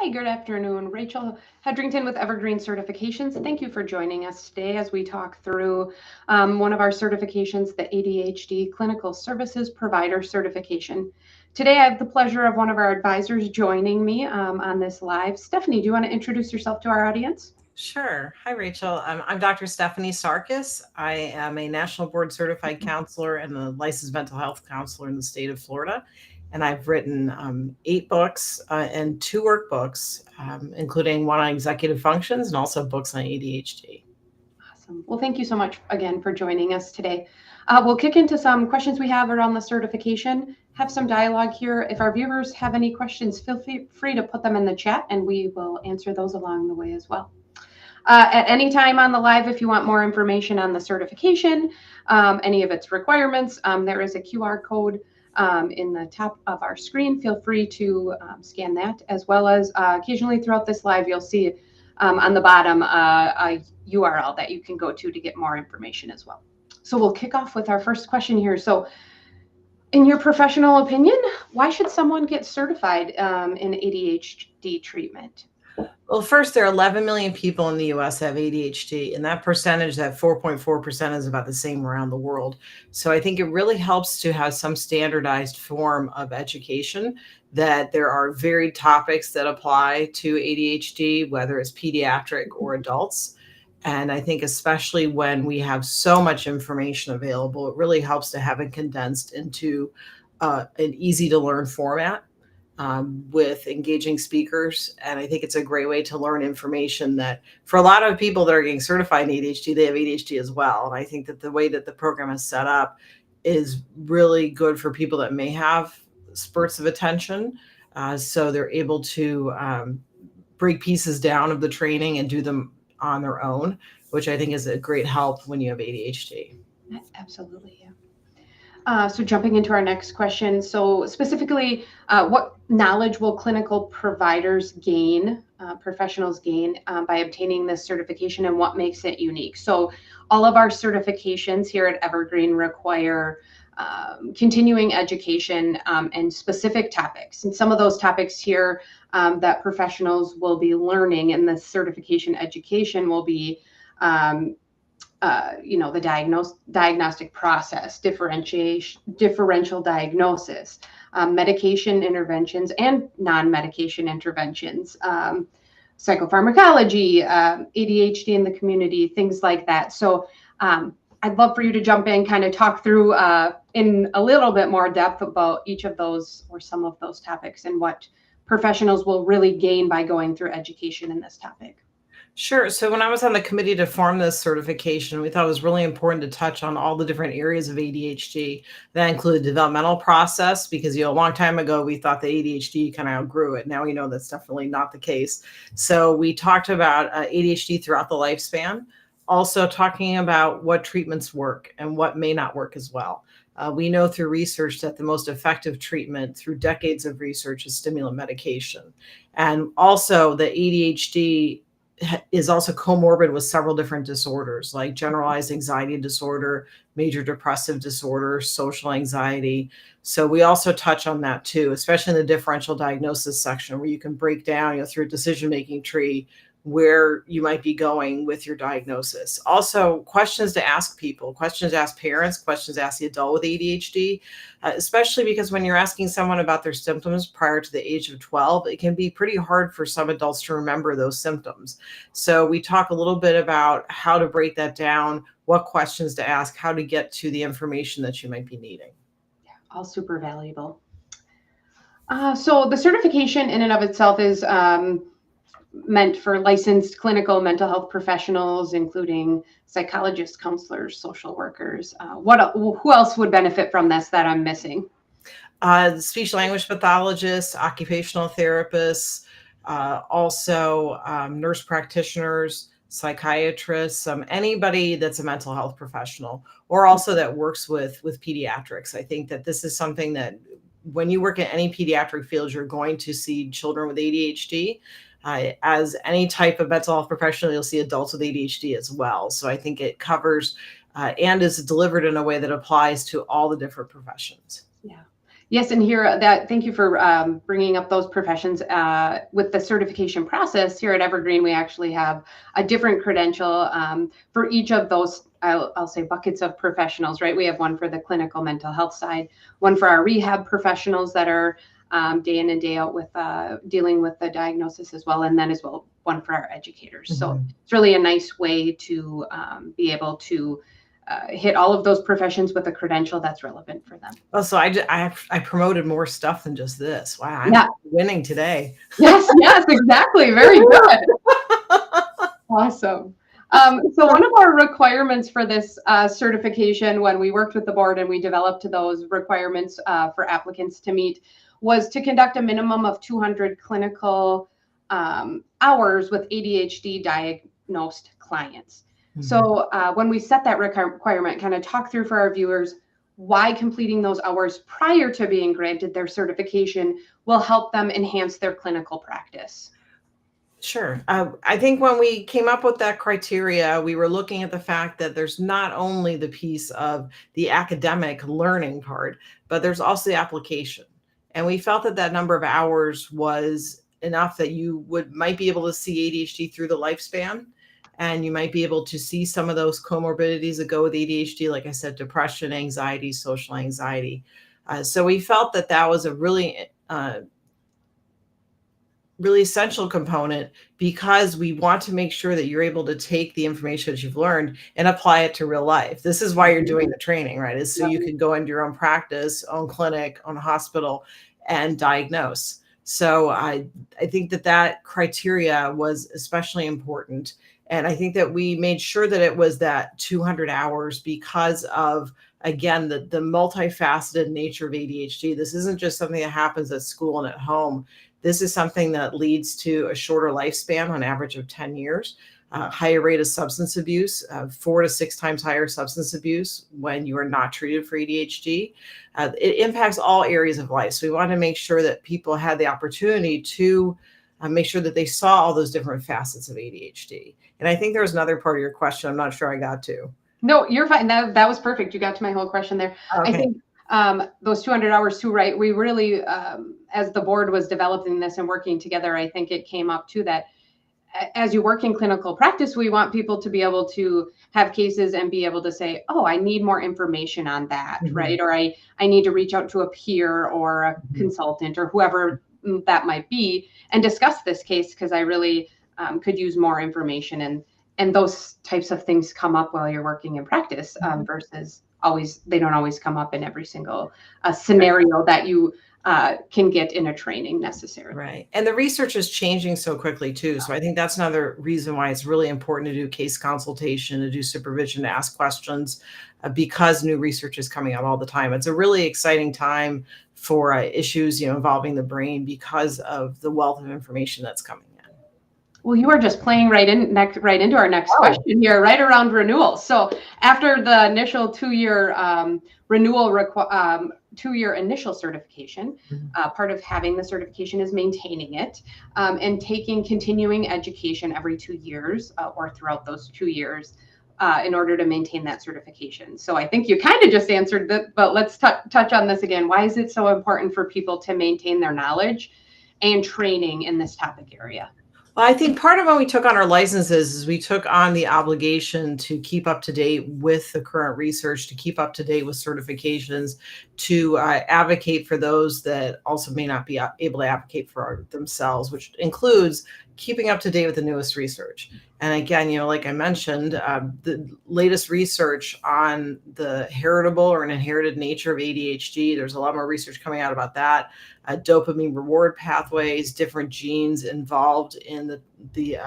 Hi, good afternoon. Rachel Hedrington with Evergreen Certifications. Thank you for joining us today as we talk through one of our certifications, the ADHD Clinical Services Provider Certification. Today, I have the pleasure of one of our advisors joining me on this live. Stephanie, do you want to introduce yourself to our audience? Sure. Hi, Rachel. I'm Dr. Stephanie Sarkis. I am a national board certified counselor and a licensed mental health counselor in the state of Florida. And I've written 8 books and 2 workbooks, including one on executive functions and also books on ADHD. Awesome. Well, thank you so much again for joining us today. We'll kick into some questions we have around the certification, have some dialogue here. If our viewers have any questions, feel free to put them in the chat and we will answer those along the way as well. At any time on the live, if you want more information on the certification, any of its requirements, there is a QR code in the top of our screen. Feel free to scan that, as well as occasionally throughout this live, you'll see on the bottom a URL that you can go to get more information as well. So we'll kick off with our first question here. So in your professional opinion, why should someone get certified in ADHD treatment? Well, first, there are 11 million people in the US that have ADHD, and that percentage, that 4.4%, is about the same around the world. So I think it really helps to have some standardized form of education, that there are varied topics that apply to ADHD, whether it's pediatric or adults. And I think especially when we have so much information available, it really helps to have it condensed into an easy to learn format with engaging speakers. And I think it's a great way to learn information that for a lot of people that are getting certified in ADHD, they have ADHD as well. And I think that the way that the program is set up is really good for people that may have spurts of attention. So they're able to break pieces down of the training and do them on their own, which I think is a great help when you have ADHD. Absolutely, yeah. So jumping into our next question. So specifically, what knowledge will clinical providers gain, professionals gain by obtaining this certification, and what makes it unique? So all of our certifications here at Evergreen require continuing education and specific topics. And some of those topics here that professionals will be learning in the certification education will be the diagnostic process, differential diagnosis, medication interventions and non-medication interventions, psychopharmacology, ADHD in the community, things like that. So I'd love for you to jump in, kind of talk through in a little bit more depth about each of those or some of those topics and what professionals will really gain by going through education in this topic. Sure. So when I was on the committee to form this certification, we thought it was really important to touch on all the different areas of ADHD. That included developmental process, because a long time ago we thought the ADHD kind of outgrew it. Now we know that's definitely not the case. So we talked about ADHD throughout the lifespan, also talking about what treatments work and what may not work as well. We know through research that the most effective treatment through decades of research is stimulant medication. And also the ADHD is also comorbid with several different disorders like generalized anxiety disorder, major depressive disorder, social anxiety. So we also touch on that too, especially in the differential diagnosis section, where you can break down, through a decision-making tree, where you might be going with your diagnosis. Also, questions to ask people, questions to ask parents, questions to ask the adult with ADHD, especially because when you're asking someone about their symptoms prior to the age of 12, it can be pretty hard for some adults to remember those symptoms. So we talk a little bit about how to break that down, what questions to ask, how to get to the information that you might be needing. Yeah, all super valuable. So the certification in and of itself is meant for licensed clinical mental health professionals, including psychologists, counselors, social workers. Who else would benefit from this that I'm missing? Speech language pathologists, occupational therapists, also nurse practitioners, psychiatrists, anybody that's a mental health professional, or also that works with pediatrics. I think that this is something that when you work in any pediatric field, you're going to see children with ADHD. As any type of mental health professional, you'll see adults with ADHD as well. So I think it covers and is delivered in a way that applies to all the different professions. Yes, and here thank you for bringing up those professions. With the certification process here at Evergreen, we actually have a different credential for each of those, I'll say, buckets of professionals, right? We have one for the clinical mental health side, one for our rehab professionals that are day in and day out with dealing with the diagnosis as well, and then as well one for our educators. Mm-hmm. So it's really a nice way to be able to hit all of those professions with a credential that's relevant for them. Oh, so I promoted more stuff than just this. Wow, I'm winning today. Yes, exactly. Very good. Awesome. So one of our requirements for this certification, when we worked with the board and we developed those requirements for applicants to meet, was to conduct a minimum of 200 clinical hours with ADHD diagnosed clients. So when we set that requirement, kind of talk through for our viewers why completing those hours prior to being granted their certification will help them enhance their clinical practice. Sure. I think when we came up with that criteria, we were looking at the fact that there's not only the piece of the academic learning part, but there's also the application. And we felt that that number of hours was enough that you might be able to see ADHD through the lifespan. And you might be able to see some of those comorbidities that go with ADHD, like I said, depression, anxiety, social anxiety. So we felt that that was a really essential component, because we want to make sure that you're able to take the information that you've learned and apply it to real life. This is why you're doing the training, right? Is so you can go into your own practice, own clinic, own hospital, and diagnose. So I think that criteria was especially important. And I think that we made sure that it was that 200 hours because of, again, the multifaceted nature of ADHD. This isn't just something that happens at school and at home. This is something that leads to a shorter lifespan, on average of 10 years, higher rate of substance abuse, 4 to 6 times higher substance abuse when you are not treated for ADHD. It impacts all areas of life. So we want to make sure that people had the opportunity to make sure that they saw all those different facets of ADHD. And I think there was another part of your question I'm not sure I got to. No, you're fine. That was perfect. You got to my whole question there. Okay. I think those 200 hours too, right? We really, as the board was developing this and working together, I think it came up to that. As you work in clinical practice, we want people to be able to have cases and be able to say, oh, I need more information on that, right? Or I need to reach out to a peer or a consultant or whoever that might be and discuss this case, because I really could use more information. And those types of things come up while you're working in practice versus they don't always come up in every single scenario that you can get in a training necessarily. Right. And the research is changing so quickly too. So I think that's another reason why it's really important to do case consultation, to do supervision, to ask questions, because new research is coming out all the time. It's a really exciting time for issues, involving the brain because of the wealth of information that's coming in. Well, you are just playing right into our next question here, right around renewal. So after the initial 2-year renewal 2-year initial certification, part of having the certification is maintaining it and taking continuing education every 2 years or throughout those 2 years in order to maintain that certification. So I think you kind of just answered that, but let's touch on this again. Why is it so important for people to maintain their knowledge and training in this topic area? Well, I think part of when we took on our licenses is we took on the obligation to keep up to date with the current research, to keep up to date with certifications, to advocate for those that also may not be able to advocate for themselves, which includes keeping up to date with the newest research. And again, like I mentioned, the latest research on the heritable or an inherited nature of ADHD, there's a lot more research coming out about that. Dopamine reward pathways, different genes involved in the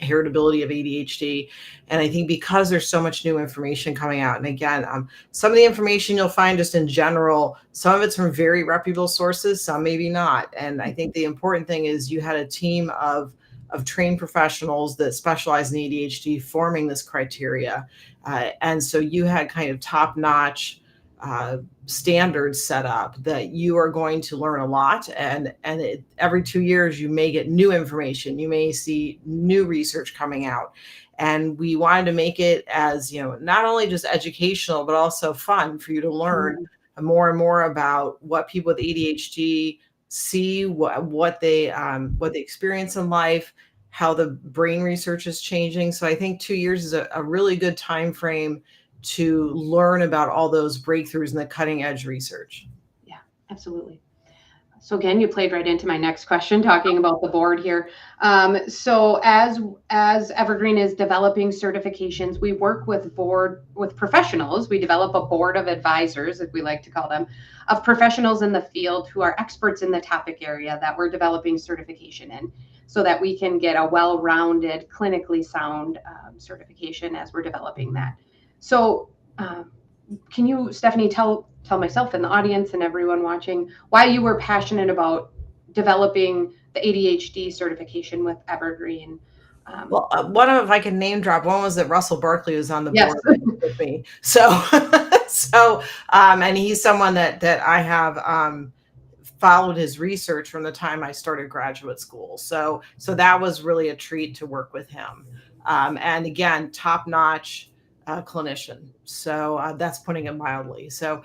heritability of ADHD. And I think because there's so much new information coming out, and again, some of the information you'll find just in general, some of it's from very reputable sources, some maybe not. And I think the important thing is you had a team of trained professionals that specialize in ADHD forming this criteria. And so you had kind of top-notch standards set up that you are going to learn a lot. And every 2 years, you may get new information. You may see new research coming out. And we wanted to make it as, not only just educational, but also fun for you to learn more and more about what people with ADHD see, what they experience in life, how the brain research is changing. So I think 2 years is a really good time frame to learn about all those breakthroughs in the cutting edge research. Yeah, absolutely. So again, you played right into my next question, talking about the board here. So as Evergreen is developing certifications, we work with professionals. We develop a board of advisors, if we like to call them, of professionals in the field who are experts in the topic area that we're developing certification in, so that we can get a well-rounded, clinically sound certification as we're developing that. So can you, Stephanie, tell myself and the audience and everyone watching why you were passionate about developing the ADHD certification with Evergreen? Well, one of, if I can name drop, one was that Russell Barkley was on the Yes. board with me. So, and he's someone that I have followed his research from the time I started graduate school. So that was really a treat to work with him. And again, top-notch clinician. So that's putting it mildly. So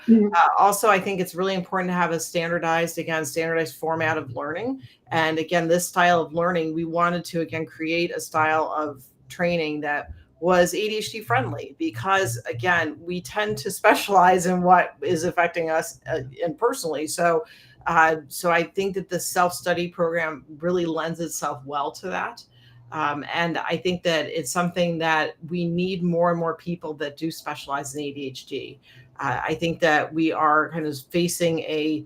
also, I think it's really important to have a standardized format of learning. And again, this style of learning, we wanted to, again, create a style of training that was ADHD friendly, because again, we tend to specialize in what is affecting us and personally. So I think that the self-study program really lends itself well to that. And I think that it's something that we need more and more people that do specialize in ADHD. I think that we are kind of facing a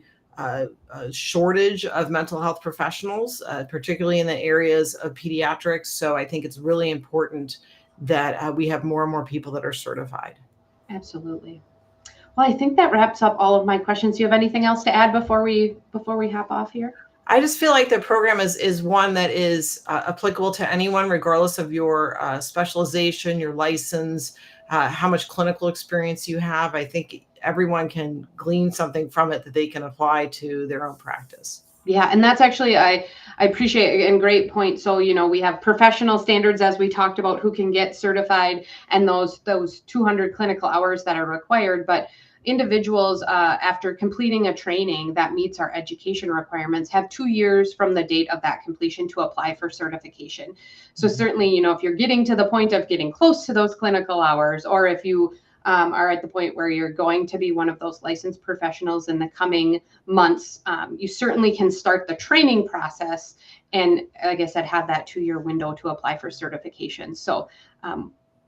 shortage of mental health professionals, particularly in the areas of pediatrics. So I think it's really important that we have more and more people that are certified. Absolutely. Well, I think that wraps up all of my questions. Do you have anything else to add before we hop off here? I just feel like the program is one that is applicable to anyone, regardless of your specialization, your license, how much clinical experience you have. I think everyone can glean something from it that they can apply to their own practice. Yeah, and that's actually, I appreciate it, and great point. So, we have professional standards, as we talked about, who can get certified, and those 200 clinical hours that are required. But individuals, after completing a training that meets our education requirements, have 2 years from the date of that completion to apply for certification. So certainly, if you're getting to the point of getting close to those clinical hours, or if you are at the point where you're going to be one of those licensed professionals in the coming months, you certainly can start the training process. And like I said, have that 2-year window to apply for certification. So,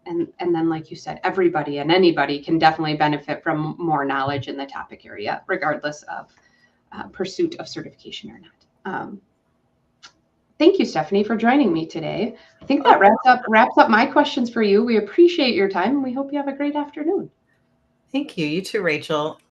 and then, like you said, everybody and anybody can definitely benefit from more knowledge in the topic area, regardless of pursuit of certification or not. Thank you, Stephanie, for joining me today. I think that wraps up my questions for you. We appreciate your time, and we hope you have a great afternoon. Thank you. You too, Rachel.